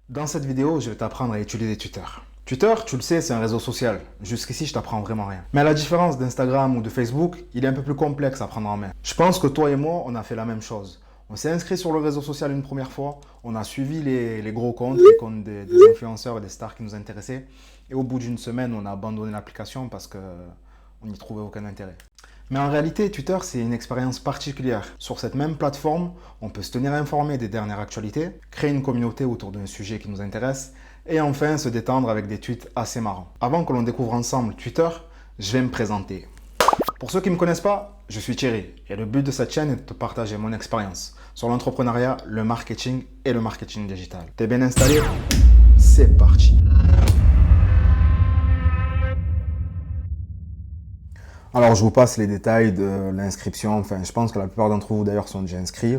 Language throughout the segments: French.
Dans cette vidéo, je vais t'apprendre à utiliser Twitter. Twitter, tu le sais, c'est un réseau social. Jusqu'ici, je t'apprends vraiment rien. Mais à la différence d'Instagram ou de Facebook, il est un peu plus complexe à prendre en main. Je pense que toi et moi, on a fait la même chose. On s'est inscrit sur le réseau social une première fois, on a suivi les gros comptes, les comptes des influenceurs et des stars qui nous intéressaient. Et au bout d'une semaine, on a abandonné l'application parce qu'on n'y trouvait aucun intérêt. Mais en réalité, Twitter, c'est une expérience particulière. Sur cette même plateforme, on peut se tenir informé des dernières actualités, créer une communauté autour d'un sujet qui nous intéresse, et enfin se détendre avec des tweets assez marrants. Avant que l'on découvre ensemble Twitter, je vais me présenter. Pour ceux qui ne me connaissent pas, je suis Thierry, et le but de cette chaîne est de te partager mon expérience sur l'entrepreneuriat, le marketing et le marketing digital. T'es bien installé? C'est parti! Alors, je vous passe les détails de l'inscription. Enfin, je pense que la plupart d'entre vous, d'ailleurs, sont déjà inscrits.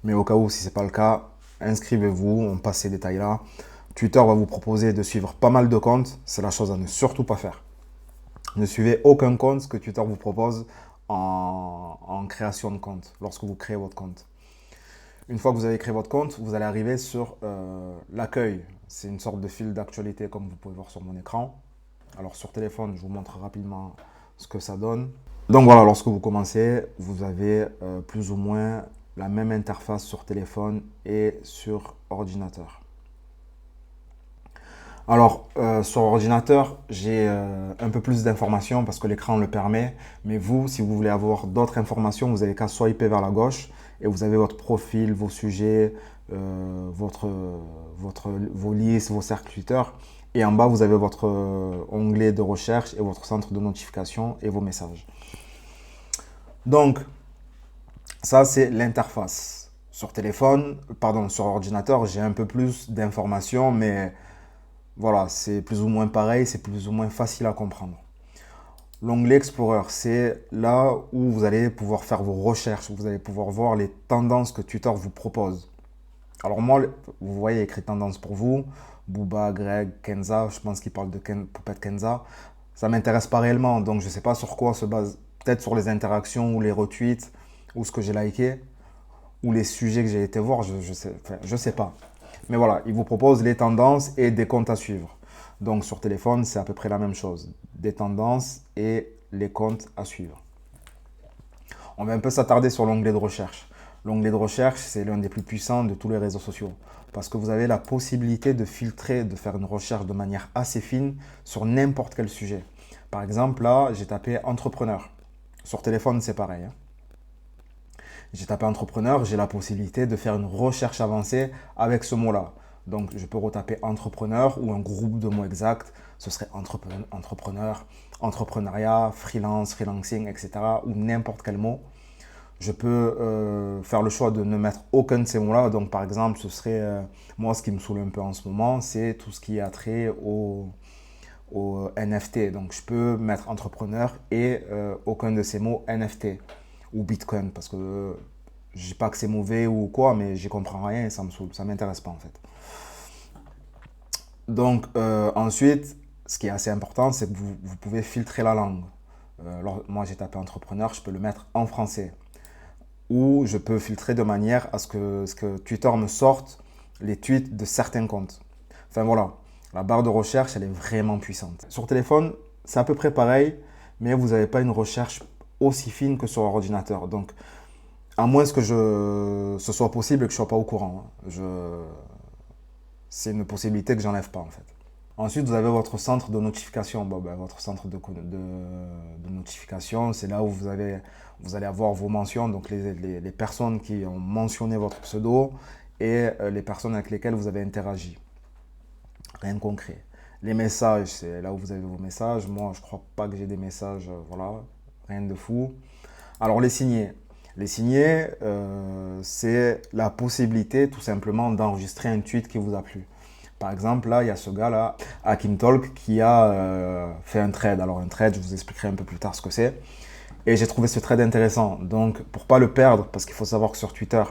Mais au cas où, si ce n'est pas le cas, inscrivez-vous. On passe ces détails-là. Twitter va vous proposer de suivre pas mal de comptes. C'est la chose à ne surtout pas faire. Ne suivez aucun compte que Twitter vous propose en création de compte, lorsque vous créez votre compte. Une fois que vous avez créé votre compte, vous allez arriver sur l'accueil. C'est une sorte de fil d'actualité, comme vous pouvez voir sur mon écran. Alors, sur téléphone, je vous montre rapidement ce que ça donne. Donc voilà, lorsque vous commencez, vous avez plus ou moins la même interface sur téléphone et sur ordinateur. Alors, sur ordinateur, j'ai un peu plus d'informations parce que l'écran le permet. Mais vous, si vous voulez avoir d'autres informations, vous avez qu'à swiper vers la gauche et vous avez votre profil, vos sujets, vos listes, vos cercles Twitter. Et en bas, vous avez votre onglet de recherche et votre centre de notification et vos messages. Donc, ça, c'est l'interface. Sur téléphone, pardon, sur ordinateur, j'ai un peu plus d'informations, mais voilà, c'est plus ou moins pareil, c'est plus ou moins facile à comprendre. L'onglet Explorer, c'est là où vous allez pouvoir faire vos recherches, vous allez pouvoir voir les tendances que Twitter vous propose. Alors moi, vous voyez écrit tendance pour vous, Booba, Greg, Kenza, je pense qu'il parle de Poupette Kenza. Ça ne m'intéresse pas réellement, donc je ne sais pas sur quoi se base. Peut-être sur les interactions ou les retweets, ou ce que j'ai liké, ou les sujets que j'ai été voir, je sais pas. Mais voilà, il vous propose les tendances et des comptes à suivre. Donc sur téléphone, c'est à peu près la même chose. Des tendances et les comptes à suivre. On va un peu s'attarder sur l'onglet de recherche. L'onglet de recherche, c'est l'un des plus puissants de tous les réseaux sociaux parce que vous avez la possibilité de filtrer, de faire une recherche de manière assez fine sur n'importe quel sujet. Par exemple, là, j'ai tapé entrepreneur. Sur téléphone, c'est pareil. J'ai tapé entrepreneur, j'ai la possibilité de faire une recherche avancée avec ce mot-là. Donc, je peux retaper entrepreneur ou un groupe de mots exacts. Ce serait entrepreneur, entrepreneuriat, freelance, freelancing, etc. ou n'importe quel mot. Je peux faire le choix de ne mettre aucun de ces mots-là. Donc, par exemple, ce serait, moi, ce qui me saoule un peu en ce moment, c'est tout ce qui a trait au NFT. Donc, je peux mettre entrepreneur et aucun de ces mots NFT ou Bitcoin parce que je dis pas que c'est mauvais ou quoi, mais j'y comprends rien et ça me saoule. Ça m'intéresse pas en fait. Donc, ensuite, ce qui est assez important, c'est que vous pouvez filtrer la langue. Moi, j'ai tapé entrepreneur, je peux le mettre en français ou je peux filtrer de manière à ce que Twitter me sorte les tweets de certains comptes. Enfin voilà, la barre de recherche, elle est vraiment puissante. Sur téléphone, c'est à peu près pareil, mais vous n'avez pas une recherche aussi fine que sur ordinateur. Donc, à moins que ce soit possible et que je ne sois pas au courant. C'est une possibilité que j'enlève pas en fait. Ensuite, vous avez votre centre de notification. Votre centre de notification, c'est là où vous allez avoir vos mentions, donc les personnes qui ont mentionné votre pseudo et les personnes avec lesquelles vous avez interagi. Rien de concret. Les messages, c'est là où vous avez vos messages. Moi, je ne crois pas que j'ai des messages, voilà, rien de fou. Alors, les signés. Les signés, c'est la possibilité tout simplement d'enregistrer un tweet qui vous a plu. Par exemple, là, il y a ce gars-là, Hakim Talk, qui a fait un trade. Alors, un trade, je vous expliquerai un peu plus tard ce que c'est. Et j'ai trouvé ce trade intéressant. Donc, pour ne pas le perdre, parce qu'il faut savoir que sur Twitter,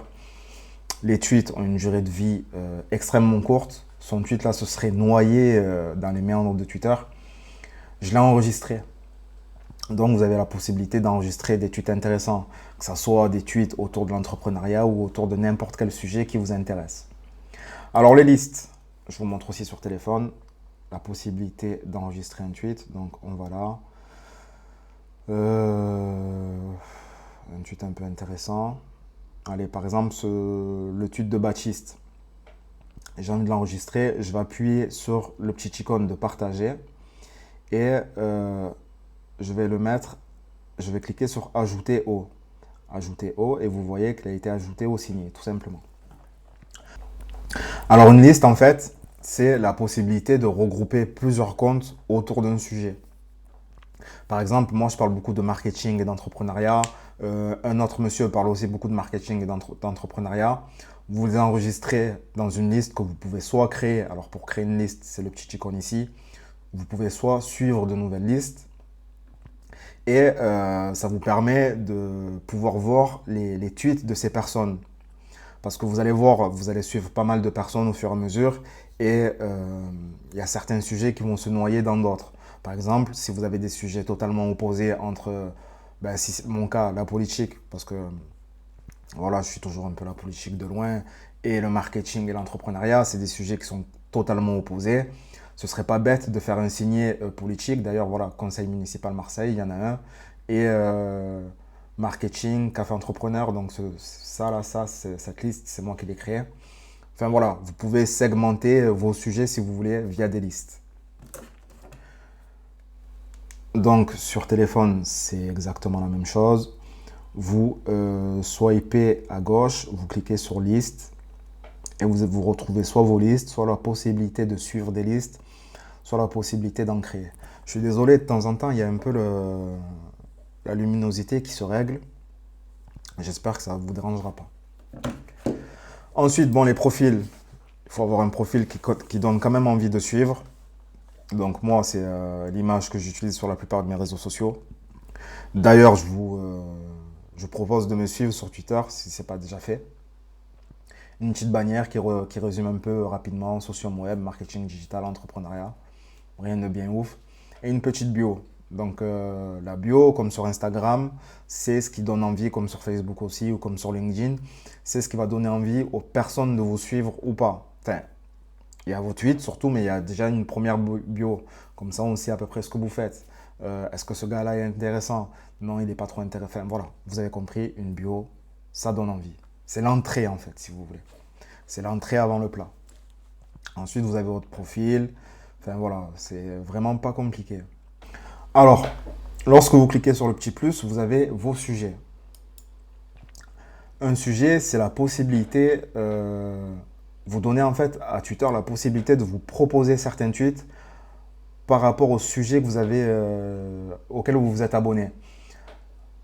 les tweets ont une durée de vie extrêmement courte. Son tweet, là, se serait noyé dans les méandres de Twitter. Je l'ai enregistré. Donc, vous avez la possibilité d'enregistrer des tweets intéressants, que ce soit des tweets autour de l'entrepreneuriat ou autour de n'importe quel sujet qui vous intéresse. Alors, les listes. je vous montre aussi sur téléphone la possibilité d'enregistrer un tweet. Donc on va là. Un tweet un peu intéressant. Allez, par exemple, le tweet de Baptiste. J'ai envie de l'enregistrer. Je vais appuyer sur le petit icône de partager et je vais le mettre. Je vais cliquer sur ajouter au. Ajouter au et vous voyez qu'il a été ajouté au signé, tout simplement. Alors une liste, en fait, c'est la possibilité de regrouper plusieurs comptes autour d'un sujet. Par exemple, moi, je parle beaucoup de marketing et d'entrepreneuriat. Un autre monsieur parle aussi beaucoup de marketing et d'entrepreneuriat. Vous les enregistrez dans une liste que vous pouvez soit créer. Alors, pour créer une liste, c'est le petit icône ici. Vous pouvez soit suivre de nouvelles listes. Et ça vous permet de pouvoir voir les tweets de ces personnes. Parce que vous allez voir, vous allez suivre pas mal de personnes au fur et à mesure. Et il y a certains sujets qui vont se noyer dans d'autres. Par exemple, si vous avez des sujets totalement opposés entre, si c'est mon cas, la politique, parce que voilà, je suis toujours un peu la politique de loin, et le marketing et l'entrepreneuriat, c'est des sujets qui sont totalement opposés. Ce serait pas bête de faire un signé politique. D'ailleurs, voilà, Conseil municipal Marseille, il y en a un. Et marketing, café entrepreneur, donc cette liste, c'est moi qui l'ai créée. Enfin voilà, vous pouvez segmenter vos sujets si vous voulez via des listes. Donc sur téléphone, c'est exactement la même chose. Vous swipez à gauche, vous cliquez sur liste et vous retrouvez soit vos listes, soit la possibilité de suivre des listes, soit la possibilité d'en créer. Je suis désolé, de temps en temps, il y a un peu la luminosité qui se règle. J'espère que ça ne vous dérangera pas. Ensuite, bon, les profils. Il faut avoir un profil qui donne quand même envie de suivre. Donc moi, c'est l'image que j'utilise sur la plupart de mes réseaux sociaux. D'ailleurs, je propose de me suivre sur Twitter si ce n'est pas déjà fait. Une petite bannière qui résume un peu rapidement socio web, marketing digital, entrepreneuriat. Rien de bien ouf. Et une petite bio. Donc la bio, comme sur Instagram, c'est ce qui donne envie, comme sur Facebook aussi ou comme sur LinkedIn, c'est ce qui va donner envie aux personnes de vous suivre ou pas. Enfin, il y a vos tweets surtout, mais il y a déjà une première bio. Comme ça, on sait à peu près ce que vous faites. Est-ce que ce gars-là est intéressant? Non, il n'est pas trop intéressant. Enfin, voilà, vous avez compris, une bio, ça donne envie. C'est l'entrée en fait, si vous voulez. C'est l'entrée avant le plat. Ensuite, vous avez votre profil. Enfin voilà, c'est vraiment pas compliqué. Alors, lorsque vous cliquez sur le petit plus, vous avez vos sujets. Un sujet, c'est la possibilité, vous donnez en fait à Twitter la possibilité de vous proposer certains tweets par rapport au sujet que vous avez, auquel vous vous êtes abonné.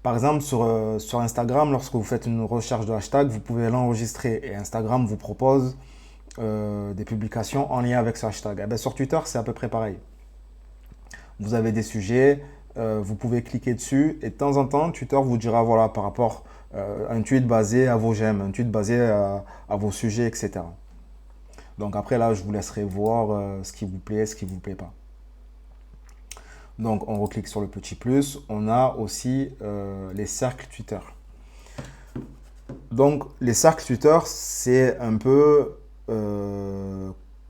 Par exemple, sur Instagram, lorsque vous faites une recherche de hashtag, vous pouvez l'enregistrer et Instagram vous propose des publications en lien avec ce hashtag. Et bien, sur Twitter, c'est à peu près pareil. Vous avez des sujets, vous pouvez cliquer dessus et de temps en temps, Twitter vous dira voilà, par rapport à un tweet basé à vos j'aime, un tweet basé à vos sujets, etc. Donc après là, je vous laisserai voir ce qui vous plaît, ce qui ne vous plaît pas. Donc on reclique sur le petit plus. On a aussi les cercles Twitter. Donc les cercles Twitter, c'est un peu,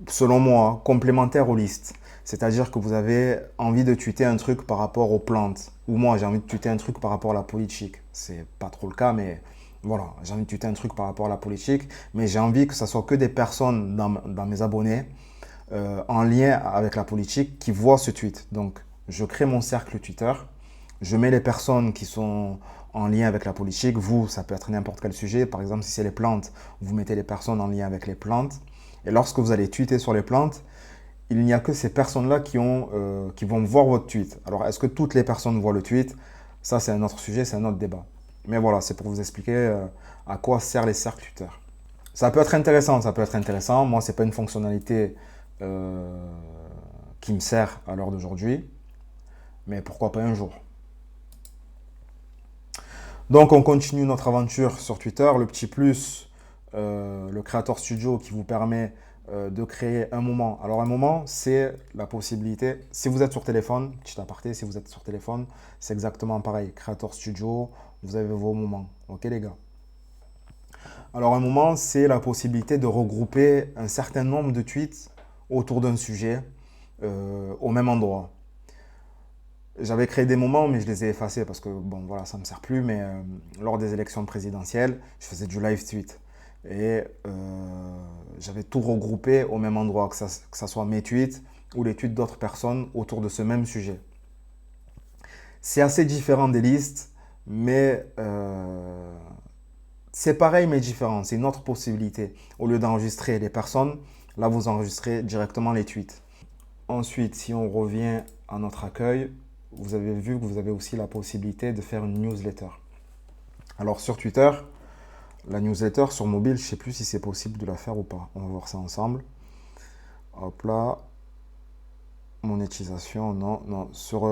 selon moi, complémentaire aux listes. C'est-à-dire que vous avez envie de tweeter un truc par rapport aux plantes. Ou moi, j'ai envie de tweeter un truc par rapport à la politique. C'est pas trop le cas, mais voilà. J'ai envie de tweeter un truc par rapport à la politique. Mais j'ai envie que ce soit que des personnes dans mes abonnés en lien avec la politique qui voient ce tweet. Donc, je crée mon cercle Twitter. Je mets les personnes qui sont en lien avec la politique. Vous, ça peut être n'importe quel sujet. Par exemple, si c'est les plantes, vous mettez les personnes en lien avec les plantes. Et lorsque vous allez tweeter sur les plantes, il n'y a que ces personnes-là qui vont voir votre tweet. Alors, est-ce que toutes les personnes voient le tweet? Ça, c'est un autre sujet, c'est un autre débat. Mais voilà, c'est pour vous expliquer à quoi servent les cercles Twitter. Ça peut être intéressant, ça peut être intéressant. Moi, ce n'est pas une fonctionnalité qui me sert à l'heure d'aujourd'hui. Mais pourquoi pas un jour. Donc, on continue notre aventure sur Twitter. Le petit plus, le Creator Studio qui vous permet de créer un moment. Alors un moment, c'est la possibilité, si vous êtes sur téléphone, petit aparté, si vous êtes sur téléphone, c'est exactement pareil. Creator Studio, vous avez vos moments. Ok les gars? Alors un moment, c'est la possibilité de regrouper un certain nombre de tweets autour d'un sujet au même endroit. J'avais créé des moments, mais je les ai effacés parce que, bon, voilà, ça ne me sert plus. Mais lors des élections présidentielles, je faisais du live tweet. Et j'avais tout regroupé au même endroit, que ça soit mes tweets ou les tweets d'autres personnes autour de ce même sujet. C'est assez différent des listes, mais c'est pareil mais différent. C'est une autre possibilité. Au lieu d'enregistrer les personnes, là, vous enregistrez directement les tweets. Ensuite, si on revient à notre accueil, vous avez vu que vous avez aussi la possibilité de faire une newsletter. Alors sur Twitter, la newsletter sur mobile, je ne sais plus si c'est possible de la faire ou pas. On va voir ça ensemble. Hop là. Monétisation, non, non. Sur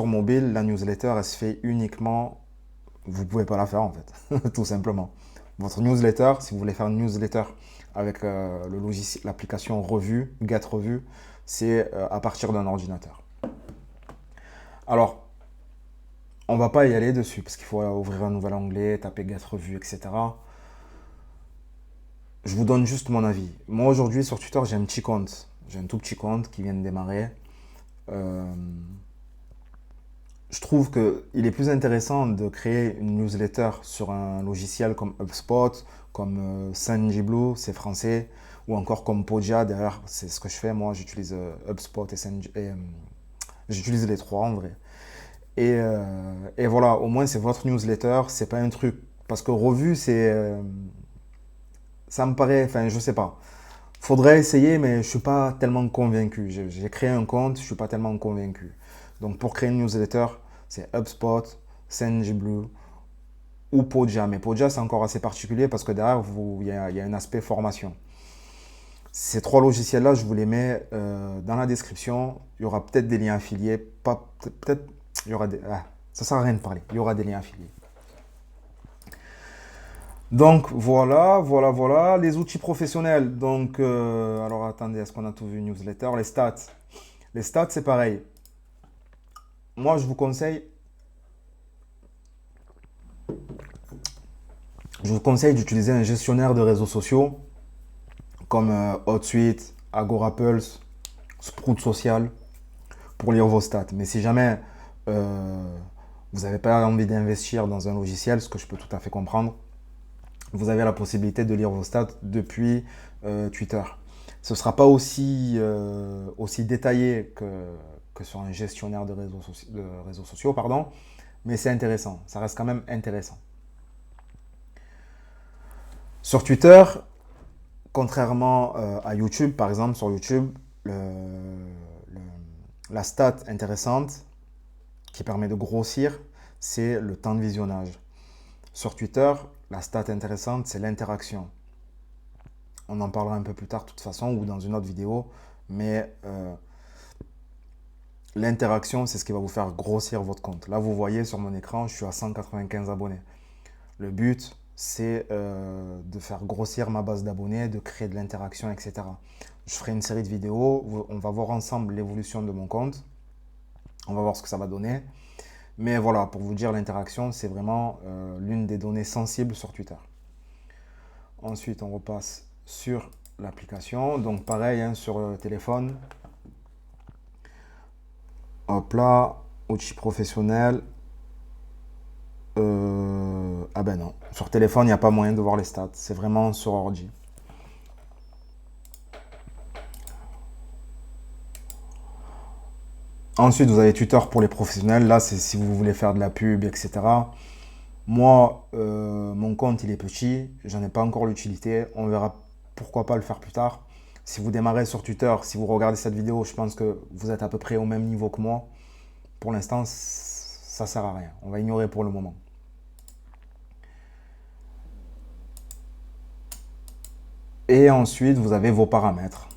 mobile, la newsletter, elle se fait uniquement. Vous ne pouvez pas la faire en fait, tout simplement. Votre newsletter, si vous voulez faire une newsletter avec le logiciel, l'application Revue, Get Revue, c'est à partir d'un ordinateur. Alors, on va pas y aller dessus parce qu'il faut ouvrir un nouvel onglet, taper Get Revue, etc. Je vous donne juste mon avis. Moi aujourd'hui sur Twitter, j'ai un petit compte. J'ai un tout petit compte qui vient de démarrer. Euh, je trouve qu'il est plus intéressant de créer une newsletter sur un logiciel comme HubSpot, comme Sendgblue, c'est français, ou encore comme Podia. D'ailleurs, c'est ce que je fais. Moi, j'utilise HubSpot et j'utilise les trois en vrai. Et voilà, au moins c'est votre newsletter, c'est pas un truc. Parce que revue, ça me paraît, enfin, je sais pas. Faudrait essayer, mais je suis pas tellement convaincu. J'ai créé un compte, je suis pas tellement convaincu. Donc pour créer une newsletter, c'est HubSpot, Sendgblue ou Podia. Mais Podia, c'est encore assez particulier parce que derrière, il y a un aspect formation. Ces trois logiciels-là, je vous les mets dans la description. Il y aura peut-être des liens affiliés. Pas, peut-être, il y aura des. Ah, ça sert à rien de parler. Il y aura des liens affiliés. Donc voilà, voilà, voilà. Les outils professionnels. Donc, alors attendez, est-ce qu'on a tout vu? Newsletter, les stats. Les stats, c'est pareil. Moi, je vous conseille d'utiliser un gestionnaire de réseaux sociaux comme HotSuite, AgoraPulse, Sprout Social pour lire vos stats. Mais si jamais vous n'avez pas envie d'investir dans un logiciel, ce que je peux tout à fait comprendre, vous avez la possibilité de lire vos stats depuis Twitter. Ce ne sera pas aussi détaillé que sur un gestionnaire de réseaux sociaux, pardon, mais c'est intéressant. Ça reste quand même intéressant. Sur Twitter, contrairement à YouTube, par exemple, sur YouTube, le- la stat intéressante qui permet de grossir, c'est le temps de visionnage. Sur Twitter, la stat intéressante, c'est l'interaction. On en parlera un peu plus tard de toute façon ou dans une autre vidéo, mais l'interaction, c'est ce qui va vous faire grossir votre compte. Là, vous voyez sur mon écran, je suis à 195 abonnés. Le but, c'est de faire grossir ma base d'abonnés, de créer de l'interaction, etc. Je ferai une série de vidéos, on va voir ensemble l'évolution de mon compte. On va voir ce que ça va donner. Mais voilà, pour vous dire, l'interaction, c'est vraiment l'une des données sensibles sur Twitter. Ensuite, on repasse sur l'application. Donc pareil, hein, sur le téléphone. Hop là, outils professionnels. Ah ben non, sur téléphone, il n'y a pas moyen de voir les stats. C'est vraiment sur ordi. Ensuite, vous avez Twitter pour les professionnels. Là, c'est si vous voulez faire de la pub, etc. Moi, mon compte, il est petit. J'en ai pas encore l'utilité. On verra pourquoi pas le faire plus tard. Si vous démarrez sur Twitter, si vous regardez cette vidéo, je pense que vous êtes à peu près au même niveau que moi. Pour l'instant, ça sert à rien. On va ignorer pour le moment. Et ensuite, vous avez vos paramètres.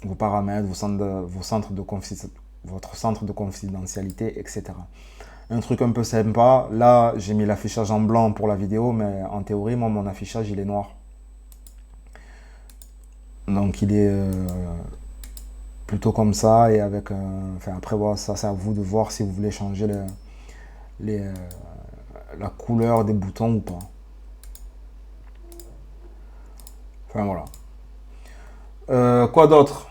Vos paramètres, votre centre de confidentialité, etc. Un truc un peu sympa, là j'ai mis l'affichage en blanc pour la vidéo, mais en théorie, moi mon affichage il est noir. Donc il est plutôt comme ça et avec enfin après voilà, ça c'est à vous de voir si vous voulez changer les, la couleur des boutons ou pas. Enfin voilà. Quoi d'autre?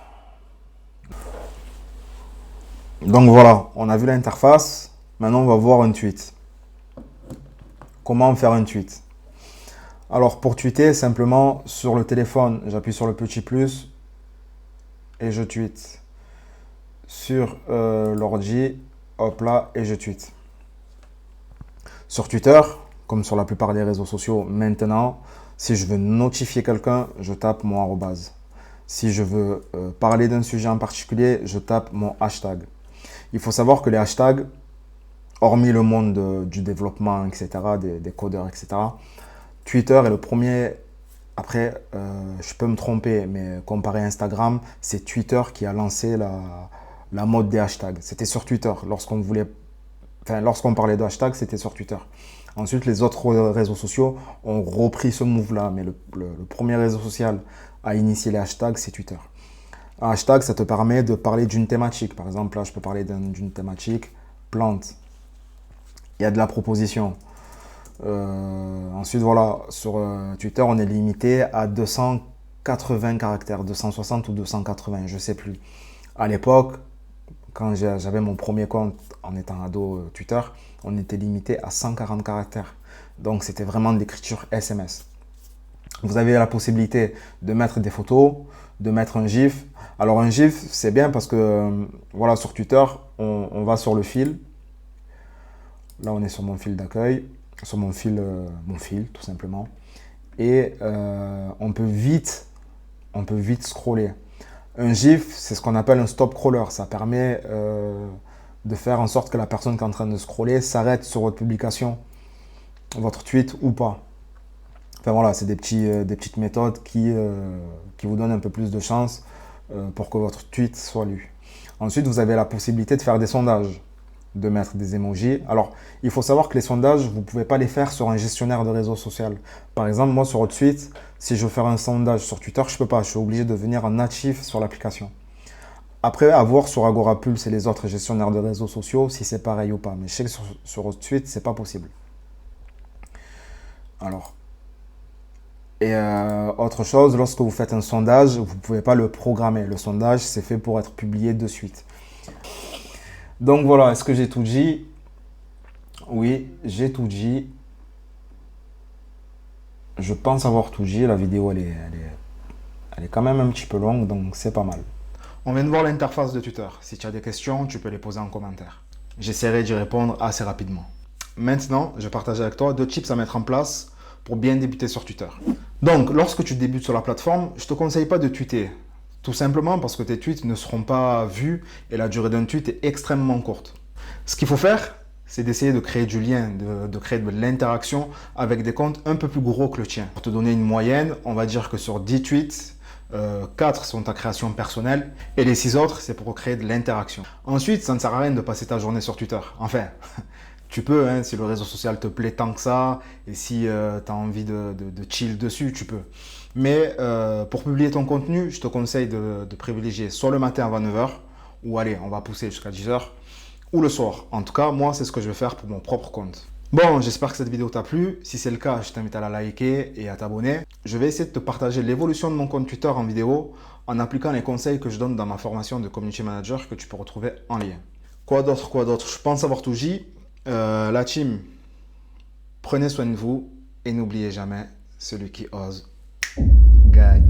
Donc voilà, on a vu l'interface. Maintenant, on va voir un tweet. Comment faire un tweet? Alors, pour tweeter, simplement sur le téléphone, j'appuie sur le petit plus et je tweete. Sur l'ordi, hop là, et je tweete. Sur Twitter, comme sur la plupart des réseaux sociaux maintenant, si je veux notifier quelqu'un, je tape mon arrobase. Si je veux parler d'un sujet en particulier, je tape mon hashtag. Il faut savoir que les hashtags, hormis le monde du développement, etc., des codeurs, etc., Twitter est le premier. Après, je peux me tromper, mais comparé à Instagram, c'est Twitter qui a lancé la mode des hashtags. C'était sur Twitter. Lorsqu'on parlait de hashtags, c'était sur Twitter. Ensuite, les autres réseaux sociaux ont repris ce move-là, mais le premier réseau social à initier les hashtags, c'est Twitter. Un hashtag, ça te permet de parler d'une thématique. Par exemple, là, je peux parler d'une thématique plante. Il y a de la proposition. Ensuite, voilà, sur Twitter, on est limité à 280 caractères, 260 ou 280, je ne sais plus. À l'époque, quand j'avais mon premier compte en étant ado Twitter, on était limité à 140 caractères. Donc, c'était vraiment de l'écriture SMS. Vous avez la possibilité de mettre des photos, de mettre un GIF. Alors, un GIF, c'est bien parce que, voilà, sur Twitter, on va sur le fil. Là, on est sur mon fil d'accueil, sur mon fil, tout simplement. Et on peut vite scroller. Un GIF, c'est ce qu'on appelle un stop crawler. Ça permet de faire en sorte que la personne qui est en train de scroller s'arrête sur votre publication, votre tweet ou pas. Enfin voilà, c'est des petites méthodes qui vous donnent un peu plus de chance pour que votre tweet soit lu. Ensuite, vous avez la possibilité de faire des sondages, de mettre des emojis. Alors, il faut savoir que les sondages, vous ne pouvez pas les faire sur un gestionnaire de réseau social. Par exemple, moi, sur HotSuite, si je veux faire un sondage sur Twitter, je ne peux pas. Je suis obligé de venir en natif sur l'application. Après, à voir sur Agorapulse et les autres gestionnaires de réseaux sociaux si c'est pareil ou pas. Mais je sais que sur HotSuite, ce n'est pas possible. Alors, et autre chose, lorsque vous faites un sondage, vous ne pouvez pas le programmer. Le sondage, c'est fait pour être publié de suite. Donc voilà, est-ce que j'ai tout dit? Oui, j'ai tout dit. Je pense avoir tout dit. La vidéo, elle est quand même un petit peu longue, donc c'est pas mal. On vient de voir l'interface de Twitter. Si tu as des questions, tu peux les poser en commentaire. J'essaierai d'y répondre assez rapidement. Maintenant, je partage avec toi 2 tips à mettre en place pour bien débuter sur Twitter. Donc, lorsque tu débutes sur la plateforme, je ne te conseille pas de tweeter. Tout simplement parce que tes tweets ne seront pas vus et la durée d'un tweet est extrêmement courte. Ce qu'il faut faire, c'est d'essayer de créer du lien, de créer de l'interaction avec des comptes un peu plus gros que le tien. Pour te donner une moyenne, on va dire que sur 10 tweets, 4 sont ta création personnelle et les 6 autres, c'est pour créer de l'interaction. Ensuite, ça ne sert à rien de passer ta journée sur Twitter. Enfin, tu peux, hein, si le réseau social te plaît tant que ça et si tu as envie de chill dessus, tu peux. Mais pour publier ton contenu, je te conseille de privilégier soit le matin avant 9 h, ou allez, on va pousser jusqu'à 10 h, ou le soir. En tout cas, moi, c'est ce que je vais faire pour mon propre compte. Bon, j'espère que cette vidéo t'a plu. Si c'est le cas, je t'invite à la liker et à t'abonner. Je vais essayer de te partager l'évolution de mon compte Twitter en vidéo en appliquant les conseils que je donne dans ma formation de Community Manager que tu peux retrouver en lien. Quoi d'autre? Je pense avoir tout dit. La team, prenez soin de vous et n'oubliez jamais, celui qui ose gagne.